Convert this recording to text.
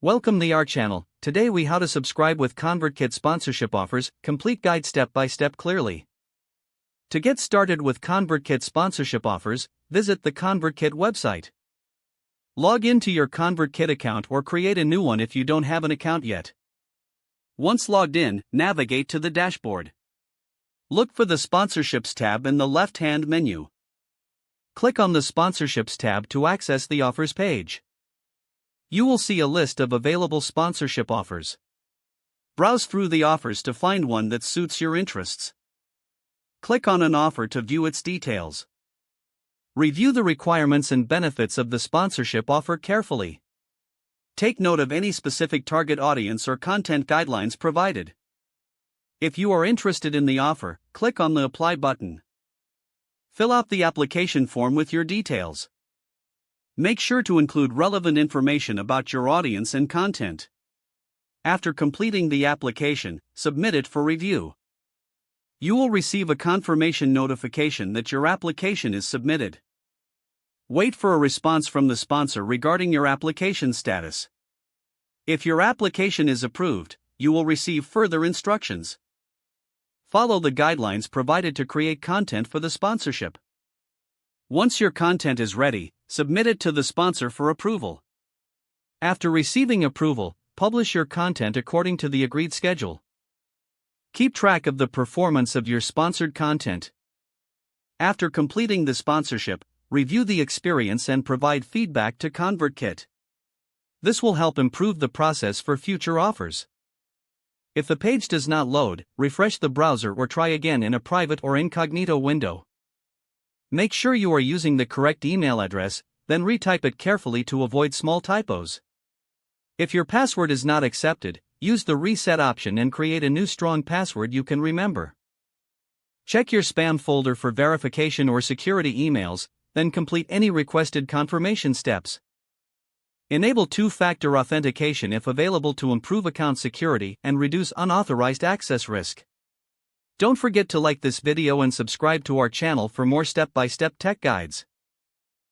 Welcome to our channel. Today we how to subscribe with ConvertKit sponsorship offers, complete guide step by step clearly. To get started with ConvertKit sponsorship offers, visit the ConvertKit website. Log into your ConvertKit account or create a new one if you don't have an account yet. Once logged in, navigate to the dashboard. Look for the Sponsorships tab in the left-hand menu. Click on the Sponsorships tab to access the offers page. You will see a list of available sponsorship offers. Browse through the offers to find one that suits your interests. Click on an offer to view its details. Review the requirements and benefits of the sponsorship offer carefully. Take note of any specific target audience or content guidelines provided. If you are interested in the offer, click on the Apply button. Fill out the application form with your details. Make sure to include relevant information about your audience and content. After completing the application, submit it for review. You will receive a confirmation notification that your application is submitted. Wait for a response from the sponsor regarding your application status. If your application is approved, you will receive further instructions. Follow the guidelines provided to create content for the sponsorship. Once your content is ready, submit it to the sponsor for approval. After receiving approval, publish your content according to the agreed schedule. Keep track of the performance of your sponsored content. After completing the sponsorship, review the experience and provide feedback to ConvertKit. This will help improve the process for future offers. If the page does not load, refresh the browser or try again in a private or incognito window. Make sure you are using the correct email address, then retype it carefully to avoid small typos. If your password is not accepted, use the reset option and create a new strong password you can remember. Check your spam folder for verification or security emails, then complete any requested confirmation steps. Enable two-factor authentication if available to improve account security and reduce unauthorized access risk. Don't forget to like this video and subscribe to our channel for more step-by-step tech guides.